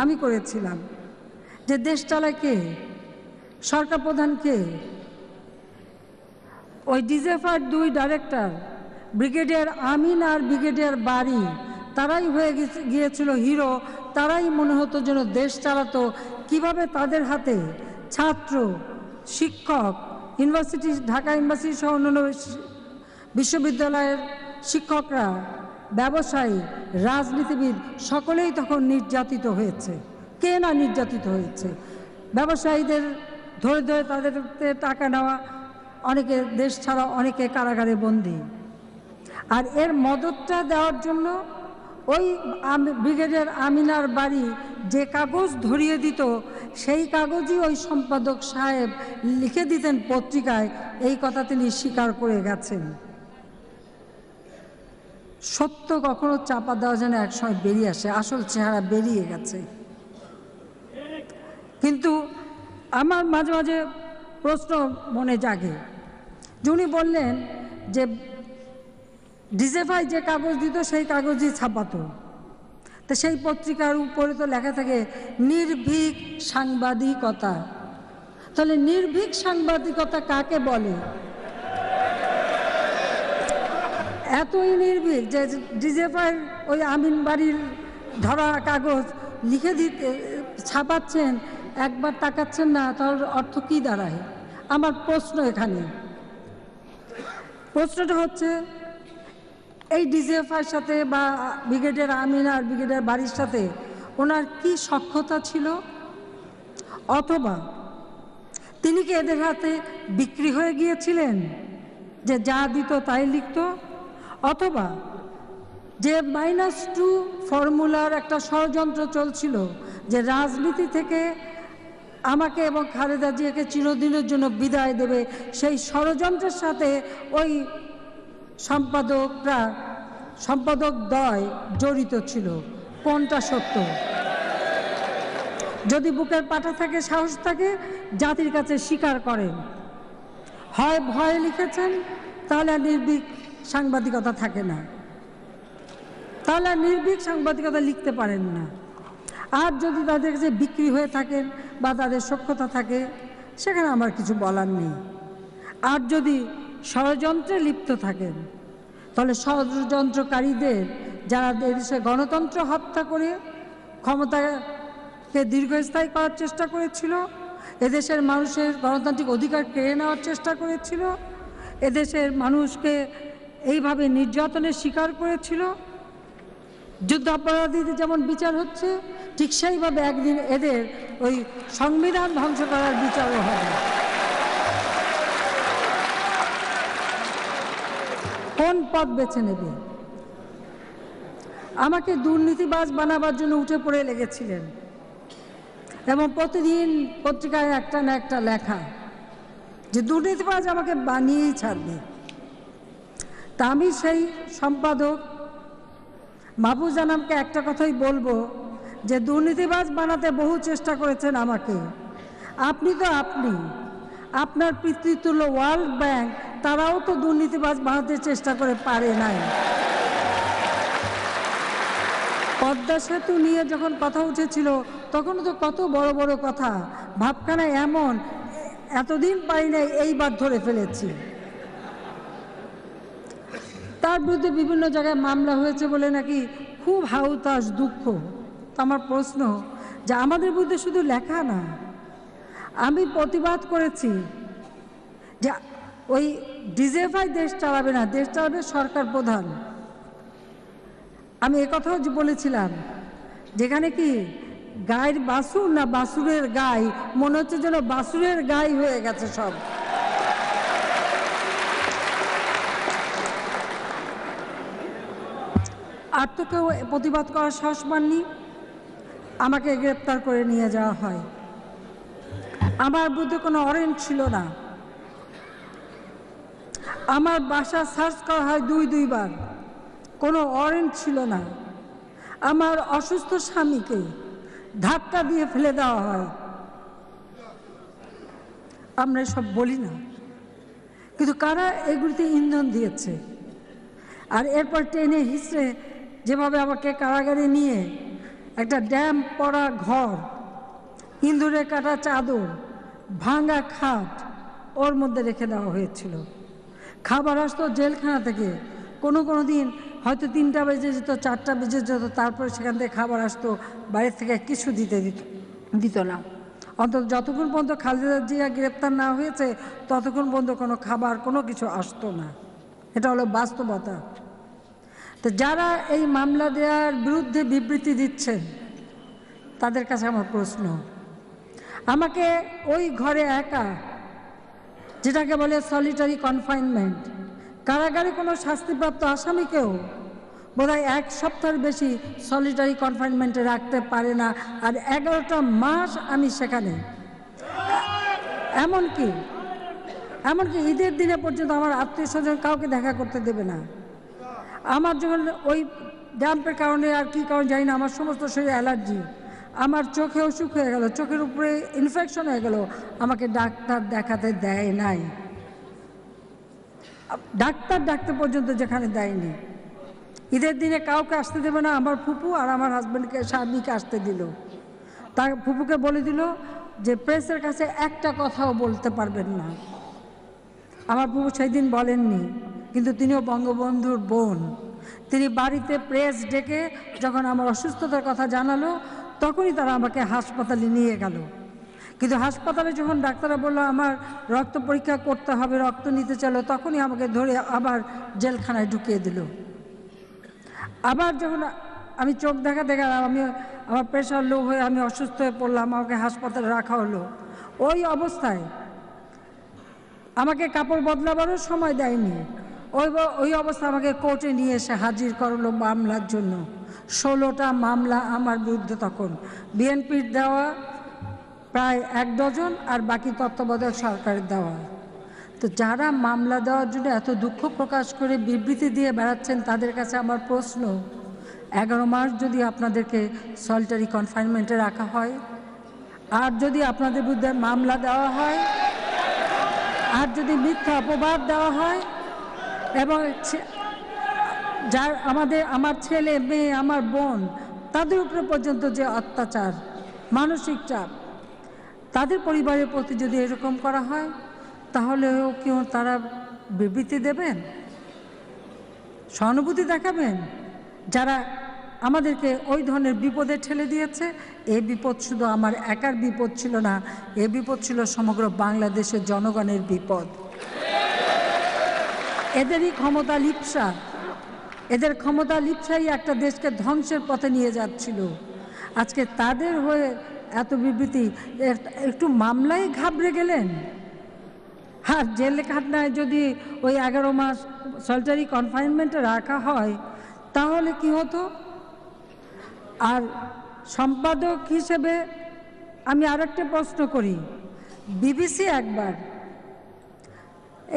আমি করেছিলাম, যে দেশ চালায় কে, সরকার প্রধান কে? ওই ডিজেফার 2 ডাইরেক্টর ব্রিগেডিয়ার আমিন আর ব্রিগেডিয়ার বারী, তারাই হয়ে গিয়েছিল হিরো। তারাই মনে হতো যেন দেশ চালাতো। কিভাবে তাদের হাতে ছাত্র, শিক্ষক, ইউনিভার্সিটি, ঢাকা ইউনিভার্সিটি সহ অন্যান্য বিশ্ববিদ্যালয়ের শিক্ষকরা, ব্যবসায়ী, রাজনীতিবিদ সকলেই তখন নির্যাতিত হয়েছে। কে না নির্যাতিত হয়েছে? ব্যবসায়ীদের ধরে ধরে তাদের টাকা নেওয়া, অনেকে দেশ ছাড়া, অনেকে কারাগারে বন্দী। আর এর মদতটা দেওয়ার জন্য ওই ব্রিগেডিয়ার আমিনার বাড়ি যে কাগজ ধরিয়ে দিত, সেই কাগজই ওই সম্পাদক সাহেব লিখে দিতেন পত্রিকায়। এই কথা তিনি স্বীকার করে গেছেন। সত্য কখনো চাপা দেওয়া যেন একসময় বেরিয়ে আসে, আসল চেহারা বেরিয়ে গেছে। কিন্তু আমার মাঝে মাঝে প্রশ্ন মনে জাগে, উনি বললেন যে ডিজেফাই যে কাগজ দিত সেই কাগজই ছাপাতো। তো সেই পত্রিকার উপরে তো লেখা থাকে নির্ভীক সাংবাদিকতা। তাহলে নির্ভীক সাংবাদিকতা কাকে বলে? এতই নির্ভীক যে ডিজেফাই ওই আমিন বাড়ির ধরা কাগজ লিখে দিতে ছাপাচ্ছেন, একবার তাকাচ্ছেন না, তার অর্থ কী দাঁড়ায়? আমার প্রশ্ন এখানে, প্রশ্নটা হচ্ছে এই ডিজেফাইয়ের সাথে বা ব্রিগেডিয়ার আমিন আর ব্রিগেডিয়ার বাড়ির সাথে ওনার কি সখ্যতা ছিল? অথবা তিনি কি এদের হাতে বিক্রি হয়ে গিয়েছিলেন, যে যা দিত তাই লিখত? অথবা যে -2 ফর্মুলার একটা ষড়যন্ত্র চলছিল, যে রাজনীতি থেকে আমাকে এবং খালেদা জিয়াকে চিরদিনের জন্য বিদায় দেবে, সেই ষড়যন্ত্রের সাথে ওই সম্পাদকদ্বয় জড়িত ছিল। কোনটা সত্য? যদি বুকের পাটা থাকে, সাহস থাকে, জাতির কাছে স্বীকার করেন। হয় ভয়ে লিখেছেন, তাহলে আর নির্ভীক সাংবাদিকতা থাকে না, তাহলে আর নির্ভীক সাংবাদিকতা লিখতে পারেন না। আর যদি তাদের কাছে বিক্রি হয়ে থাকেন বা তাদের সখ্যতা থাকে, সেখানে আমার কিছু বলার নেই। আর যদি ষড়যন্ত্রে লিপ্ত থাকেন, তাহলে ষড়যন্ত্রকারীদের, যারা দেশে গণতন্ত্র হত্যা করে ক্ষমতাকে দীর্ঘস্থায়ী করার চেষ্টা করেছিল, এদেশের মানুষের গণতান্ত্রিক অধিকার কেড়ে নেওয়ার চেষ্টা করেছিল, এদেশের মানুষকে এইভাবে নির্যাতনের শিকার করেছিল, যুদ্ধাপরাধীদের যেমন বিচার হচ্ছে, ঠিক সেইভাবে একদিন এদের ওই সংবিধান ধ্বংস করার বিচারও হবে। কোন পথ বেছে নেবে? আমাকে দুর্নীতিবাজ বানাবার জন্য উঠে পড়ে লেগেছিলেন, এবং প্রতিদিন পত্রিকায় একটা না একটা লেখা যে দুর্নীতিবাজ আমাকে বানিয়েই ছাড়বে। তা আমি সেই সম্পাদক মাহফুজ আনামকে একটা কথাই বলবো, যে দুর্নীতিবাজ বানাতে বহু চেষ্টা করেছেন আমাকে। আপনি তো আপনার পিতৃতুল্য ওয়ার্ল্ড ব্যাংক, তারাও তো দুর্নীতিবাজ বানাতে চেষ্টা করে পারে নাই। পদ্মা সেতু নিয়ে যখন কথা উঠেছিল, তখনও তো কত বড় বড় কথা, ভাবখানা এমন, এতদিন পারি নাই, এইবার ধরে ফেলেছি। তার বিরুদ্ধে বিভিন্ন জায়গায় মামলা হয়েছে বলে নাকি খুব হাউতাস, দুঃখ। তো আমার প্রশ্ন, যে আমাদের বিরুদ্ধে শুধু লেখা না, আমি প্রতিবাদ করেছি যে ওই ডিজেফাই দেশ চালাবে না, দেশ চালাবে সরকার প্রধান। আমি একথাও বলেছিলাম, যেখানে কি গায়ের বাছুর না বাছুরের গাই, মনে হচ্ছে যেন বাছুরের গাই হয়ে গেছে সব। আর তো কেউ প্রতিবাদ করার সাহস পাননি, আমাকে গ্রেপ্তার করে নিয়ে যাওয়া হয়। আমার বিরুদ্ধে কোনো ওয়ারেন্ট ছিল না, আমার বাসা সার্চ করা হয় 2-2 বার, কোনো ওয়ারেন্ট ছিল না। আমার অসুস্থ স্বামীকে ধাক্কা দিয়ে ফেলে দেওয়া হয়। আমরা সব বলি না, কিন্তু কারা এগুলিতে ইন্ধন দিয়েছে? আর এরপর টেনে হিসড়ে যেভাবে আমাকে কারাগারে নিয়ে একটা ড্যাম পড়া ঘর, ইঁদুরে কাটা চাদর, ভাঙা খাট ওর মধ্যে রেখে দেওয়া হয়েছিল। খাবার আসতো জেলখানা থেকে, কোনো কোনো দিন হয়তো 3টা বেজে যেত, 4টা বেজে যেত, তারপরে সেখান থেকে খাবার আসতো, বাইরের থেকে কিছু দিত না। অন্তত যতক্ষণ পর্যন্ত খালেদা জিয়া গ্রেপ্তার না হয়েছে ততক্ষণ পর্যন্ত কোনো খাবার কোনো কিছু আসতো না। এটা হলো বাস্তবতা। তো যারা এই মামলা দেওয়ার বিরুদ্ধে বিবৃতি দিচ্ছেন তাদের কাছে আমার প্রশ্ন, আমাকে ওই ঘরে একা, যেটাকে বলে সলিটারি কনফাইনমেন্ট, কারাগারে কোনো শাস্তিপ্রাপ্ত আসামিকেও বোধহয় 1 সপ্তাহের বেশি সলিটারি কনফাইনমেন্টে রাখতে পারে না, আর 11টা মাস আমি সেখানে। এমনকি ঈদের দিনে পর্যন্ত আমার আত্মীয় স্বজন কাউকে দেখা করতে দেবে না। আমার যখন ওই ড্যাম্পের কারণে আর কি কারণ জানি না, আমার সমস্ত শরীরে অ্যালার্জি, আমার চোখে অসুখ হয়ে গেল, চোখের উপরে ইনফেকশন হয়ে গেল, আমাকে ডাক্তার দেখাতে দেয় নাই। ডাক্তার ডাকতে পর্যন্ত যেখানে দেয়নি। ঈদের দিনে কাউকে আসতে দেবে না, আমার ফুপু আর আমার হাজব্যান্ডকে, স্বামীকে আসতে দিল। তার ফুপুকে বলে দিল যে প্রেসের কাছে একটা কথাও বলতে পারবেন না। আমার ফুপু সেই দিন বলেননি, কিন্তু তিনিও বঙ্গবন্ধুর বোন। তিনি বাড়িতে প্রেস ডেকে যখন আমার অসুস্থতার কথা জানালো তখনই তারা আমাকে হাসপাতালে নিয়ে গেল। কিন্তু হাসপাতালে যখন ডাক্তাররা বললো আমার রক্ত পরীক্ষা করতে হবে, রক্ত নিতে চাইলো, তখনই আমাকে ধরে আবার জেলখানায় ঢুকিয়ে দিল। আবার যখন আমি চোখ দেখা আমার প্রেশার লো হয়ে আমি অসুস্থ হয়ে পড়লাম, আমাকে হাসপাতালে রাখা হলো। ওই অবস্থায় আমাকে কাপড় বদলাবারও সময় দেয়নি। ওই অবস্থায় আমাকে কোর্টে নিয়ে এসে হাজির করলো মামলার জন্য। 16টা মামলা আমার বিরুদ্ধে। তখন বিএনপির দেওয়া প্রায় 1 ডজন, আর বাকি তত্ত্বাবধায়ক সরকারের দেওয়া। তো যারা মামলা দেওয়ার জন্য এত দুঃখ প্রকাশ করে বিবৃতি দিয়ে বেড়াচ্ছেন তাদের কাছে আমার প্রশ্ন, 11 মাস যদি আপনাদেরকে সলিটারি কনফাইনমেন্টে রাখা হয়, আর যদি আপনাদের বিরুদ্ধে মামলা দেওয়া হয়, আর যদি মিথ্যা অপবাদ দেওয়া হয়, এবং যার আমার ছেলে মেয়ে, আমার বোন, তাদের উপরে পর্যন্ত যে অত্যাচার, মানসিক চাপ, তাদের পরিবারের প্রতি যদি এরকম করা হয়, তাহলেও কেউ তারা বিবৃতি দেবেন, সহানুভূতি দেখাবেন? যারা আমাদেরকে ওই ধরনের বিপদে ঠেলে দিয়েছে, এই বিপদ শুধু আমার একার বিপদ ছিল না, এ বিপদ ছিল সমগ্র বাংলাদেশের জনগণের বিপদ। এদেরই ক্ষমতা লিপ্সা, এদের ক্ষমতা লিপ্সাই একটা দেশকে ধ্বংসের পথে নিয়ে যাচ্ছিল। আজকে তাদের হয়ে এত বিবৃতি, একটু মামলায় ঘাবড়ে গেলেন। আর জেলখানায় যদি ওই 11 মাস সলিটারি কনফাইনমেন্টে রাখা হয় তাহলে কি হতো? আর সম্পাদক হিসেবে আমি আরেকটা প্রশ্ন করি, বিবিসি একবার,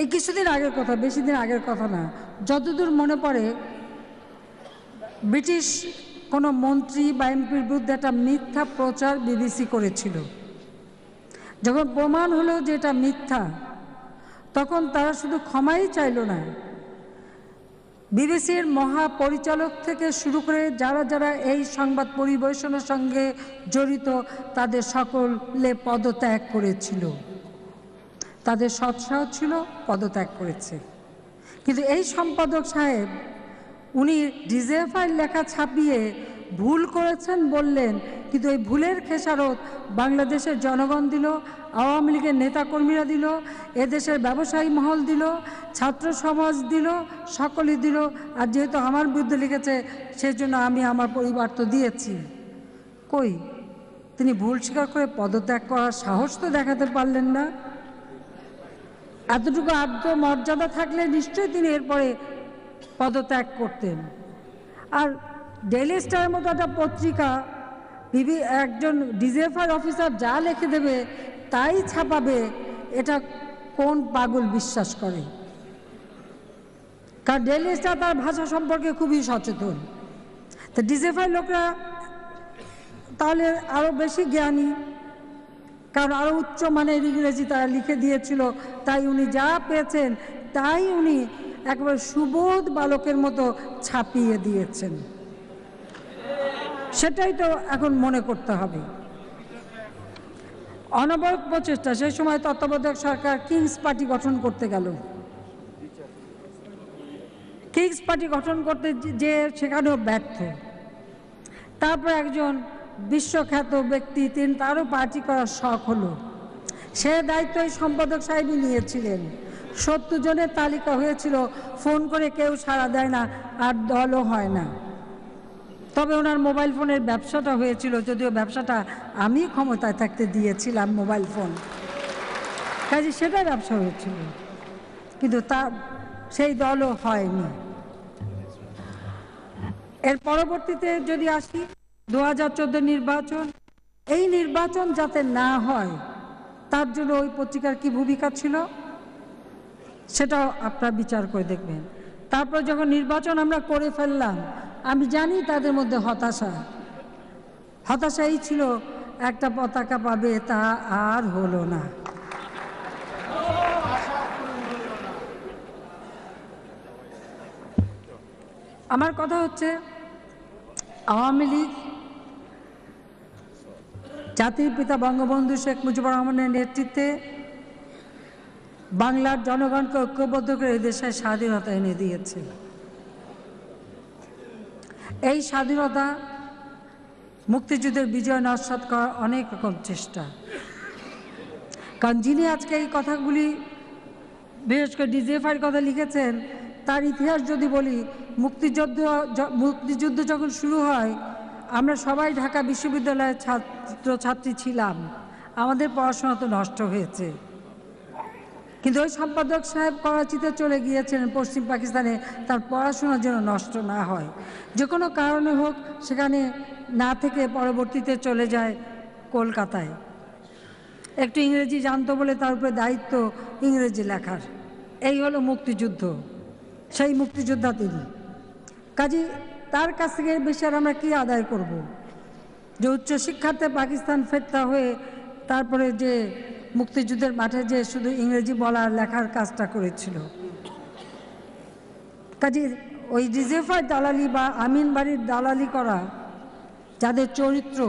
এই কিছুদিন আগের কথা, বেশি দিন আগের কথা না, যতদূর মনে পড়ে, ব্রিটিশ কোনো মন্ত্রী বা এমপির বিরুদ্ধে একটা মিথ্যা প্রচার বিবিসি করেছিল। যখন প্রমাণ হলো যে এটা মিথ্যা, তখন তারা শুধু ক্ষমাই চাইল না, বিবিসির মহাপরিচালক থেকে শুরু করে যারা যারা এই সংবাদ পরিবেশনের সঙ্গে জড়িত তাদের সকলে পদত্যাগ করেছিল। তাদের সৎসাহ ছিল, পদত্যাগ করেছে। কিন্তু এই সম্পাদক সাহেব, উনি ডিজিএফআই লেখা ছাপিয়ে ভুল করেছেন বললেন, কিন্তু এই ভুলের খেসারত বাংলাদেশের জনগণ দিল, আওয়ামী লীগের নেতাকর্মীরা দিল, এদেশের ব্যবসায়ী মহল দিল, ছাত্র সমাজ দিল, সকলেই দিল। আর যেহেতু আমার বিরুদ্ধে লিখেছে সেজন্য আমি আমার পরিবার তো দিয়েছি। কই, তিনি ভুল স্বীকার করে পদত্যাগ করার সাহস তো দেখাতে পারলেন না। এতটুকু আত্মমর্যাদা থাকলে নিশ্চয়ই তিনি এরপরে পদত্যাগ করতেন। আর ডেইলি স্টারের মতো একটা পত্রিকা, একজন ডিজিএফআই অফিসার যা লিখে দেবে তাই ছাপাবে, এটা কোন পাগল বিশ্বাস করে? কারণ ডেইলি স্টার তার ভাষা সম্পর্কে খুবই সচেতন। তো ডিজিএফআই লোকরা তাহলে আরও বেশি জ্ঞানী, কারণ আরও উচ্চ মানের ইংরেজি তারা লিখে দিয়েছিল, তাই উনি যা পেয়েছেন তাই উনি একেবারে সুবোধ বালকের মতো ছাপিয়ে দিয়েছেন। সেটাই তো এখন মনে করতে হবে। অনবরত প্রচেষ্টা, সেই সময় তত্ত্বাবধায়ক সরকার কিংস পার্টি গঠন করতে গেল। কিংস পার্টি গঠন করতে যে সেখানেও ব্যর্থ। তারপর একজন বিশ্বখ্যাত ব্যক্তি, তিনি তারও পার্টি করার শখ হলো, সে দায়িত্ব এই সম্পাদক সাহেবই নিয়েছিলেন। 70 জনের তালিকা হয়েছিল, ফোন করে কেউ সাড়া দেয় না, আর দলও হয় না। তবে ওনার মোবাইল ফোনের ব্যবসাটা হয়েছিল, যদিও ব্যবসাটা আমি ক্ষমতায় থাকতে দিয়েছিলাম মোবাইল ফোন, কাজে সেটা ব্যবসা হয়েছিল, কিন্তু তার সেই দলও হয়নি। এর পরবর্তীতে যদি আসি 2014 নির্বাচন, এই নির্বাচন যাতে না হয় তার জন্য ওই পত্রিকার কি ভূমিকা ছিল সেটাও আপনারা বিচার করে দেখবেন। তারপর যখন নির্বাচন আমরা করে ফেললাম, আমি জানি তাদের মধ্যে হতাশাই ছিল, একটা পতাকা পাবে, তা আর হলো না। আমার কথা হচ্ছে, আওয়ামী লীগ জাতির পিতা বঙ্গবন্ধু শেখ মুজিবুর রহমানের নেতৃত্বে বাংলার জনগণকে ঐক্যবদ্ধ করে এই দেশের স্বাধীনতা এনে দিয়েছে। এই স্বাধীনতা মুক্তিযুদ্ধের বিজয় নস্যাৎ করার অনেক রকম চেষ্টা। কারণ যিনি আজকে এই কথাগুলি, বিশেষ করে ডিজিএফআইয়ের কথা লিখেছেন, তার ইতিহাস যদি বলি, মুক্তিযুদ্ধ যখন শুরু হয় আমরা সবাই ঢাকা বিশ্ববিদ্যালয়ের ছাত্রছাত্রী ছিলাম, আমাদের পড়াশোনা তো নষ্ট হয়েছে। কিন্তু ওই সম্পাদক সাহেব করাচিতে চলে গিয়েছিলেন পশ্চিম পাকিস্তানে, তার পড়াশোনা যেন নষ্ট না হয়, যে কোনো কারণে হোক সেখানে না থেকে পরবর্তীতে চলে যায় কলকাতায়। একটু ইংরেজি জানতো বলে তার উপরে দায়িত্ব ইংরেজি লেখার। এই হলো মুক্তিযুদ্ধ, সেই মুক্তিযোদ্ধা তিনি। কাজী তার কাছ থেকে বেশি আর আমরা কী আদায় করব, যে উচ্চশিক্ষার্থে পাকিস্তান ফেরতা হয়ে তারপরে যে মুক্তিযুদ্ধের মাঠে যে শুধু ইংরেজি বলার লেখার কাজটা করেছিল। কাজী ওই ডিজিএফআই দালালি বা আমিন বাড়ির দালালি করা যাদের চরিত্র,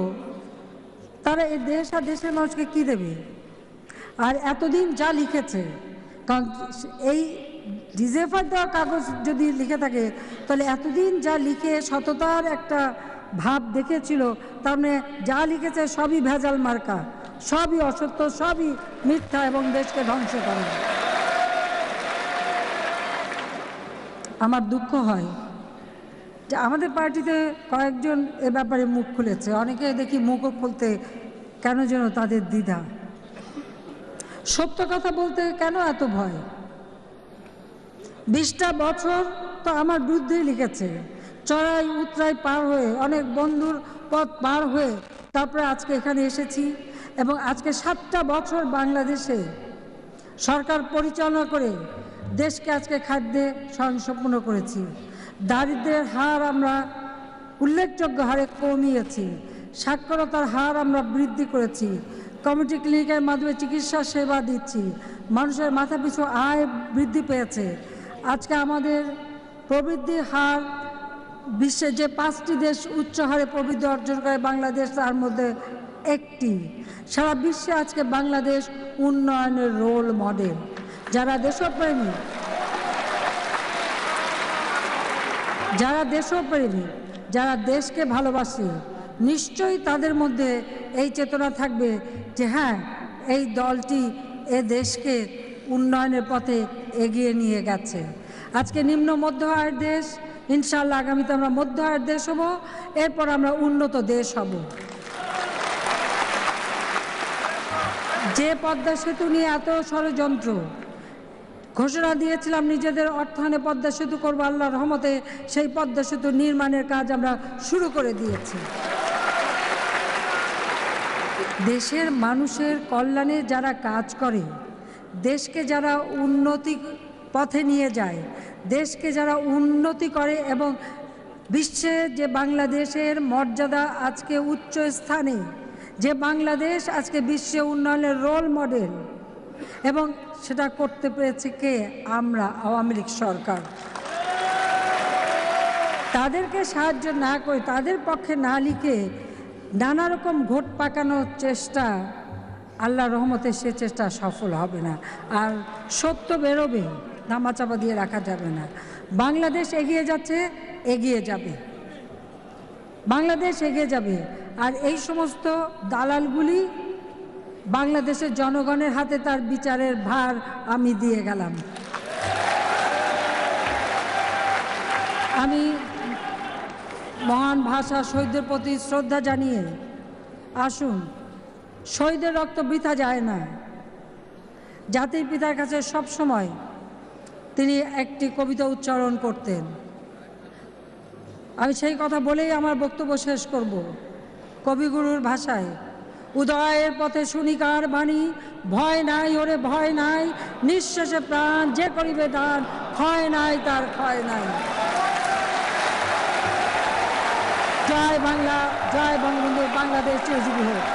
তারা এই দেশ আর দেশের মানুষকে কী দেবে? আর এতদিন যা লিখেছে, কারণ এই ডিজিএফআই দেওয়া কাগজ যদি লিখে থাকে, তাহলে এতদিন যা লিখে সততার একটা ভাব দেখেছিল, তার মানে যা লিখেছে সবই ভেজাল মার্কা, সবই অসত্য, সবই মিথ্যা এবং দেশকে ধ্বংস করে। আমার দুঃখ হয় যে আমাদের পার্টিতে কয়েকজন এ ব্যাপারে মুখ খুলেছে, অনেকে দেখি মুখও খুলতে কেন যেন তাদের দ্বিধা। সত্য কথা বলতে কেন এত ভয়? 20টা বছর তো আমার বিরুদ্ধেই লিখেছে, চড়াই উতরাই পার হয়ে, অনেক বন্ধুর পথ পার হয়ে তারপরে আজকে এখানে এসেছি, এবং আজকে 7টা বছর বাংলাদেশে সরকার পরিচালনা করে দেশকে আজকে খাদ্যে স্বয়ংসম্পূর্ণ করেছি। দারিদ্র্যের হার আমরা উল্লেখযোগ্য হারে কমিয়েছি, সাক্ষরতার হার আমরা বৃদ্ধি করেছি, কমিউনিটি ক্লিনিকের মাধ্যমে চিকিৎসা সেবা দিচ্ছি, মানুষের মাথাপিছু আয় বৃদ্ধি পেয়েছে। আজকে আমাদের প্রবৃদ্ধির হার, বিশ্বে যে 5টি দেশ উচ্চ হারে প্রবৃদ্ধি অর্জন করে, বাংলাদেশ তার মধ্যে একটি। সারা বিশ্বে আজকে বাংলাদেশ উন্নয়নের রোল মডেল। যারা দেশপ্রেমী, যারা দেশকে ভালোবাসে, নিশ্চয়ই তাদের মধ্যে এই চেতনা থাকবে যে হ্যাঁ, এই দলটি এ দেশকে উন্নয়নের পথে এগিয়ে নিয়ে গেছে। আজকে নিম্ন মধ্য আয়ের দেশ, ইনশাআল্লাহ আগামীতে আমরা মধ্য আয়ের দেশ হব, এরপর আমরা উন্নত দেশ হব। যে পদ্মা সেতু নিয়ে এত ষড়যন্ত্র, ঘোষণা দিয়েছিলাম নিজেদের অর্থায়নে পদ্মা সেতু করবো, আল্লাহর রহমতে সেই পদ্মা সেতু নির্মাণের কাজ আমরা শুরু করে দিয়েছি। দেশের মানুষের কল্যাণে যারা কাজ করে, দেশকে যারা উন্নতি পথে নিয়ে যায়, দেশকে যারা উন্নতি করে এবং বিশ্বে যে বাংলাদেশের মর্যাদা আজকে উচ্চ স্থানে, যে বাংলাদেশ আজকে বিশ্বে উন্নয়নের রোল মডেল, এবং সেটা করতে পেরেছে কে? আমরা, আওয়ামী লীগ সরকার। তাদেরকে সাহায্য না করে, তাদের পক্ষে না লিখে নানা রকম ঘোট পাকানোর চেষ্টা, আল্লাহ রহমতে সে চেষ্টা সফল হবে না। আর সত্য বেরোবে, ধামাচাপা দিয়ে রাখা যাবে না। বাংলাদেশ এগিয়ে যাচ্ছে, এগিয়ে যাবে, বাংলাদেশ এগিয়ে যাবে। আর এই সমস্ত দালালগুলি বাংলাদেশের জনগণের হাতে তার বিচারের ভার আমি দিয়ে গেলাম। আমি মহান ভাষা শহীদদের প্রতি শ্রদ্ধা জানিয়ে, আসুন, শহীদের রক্ত বৃথা যায় না। জাতির পিতার কাছে সব সময় তিনি একটি কবিতা উচ্চারণ করতেন। আমি সেই কথা বলেই আমার বক্তব্য শেষ করব। কবিগুরুর ভাষায়, উদয়ের পথে শুনিকার বাণী, ভয় নাই ওরে ভয় নাই, নিঃশেষে প্রাণ যে করিবে দান, ক্ষয় নাই তার ক্ষয় নাই। জয় বাংলা, জয় বঙ্গবন্ধু, বাংলাদেশ চিরজীবী হোক।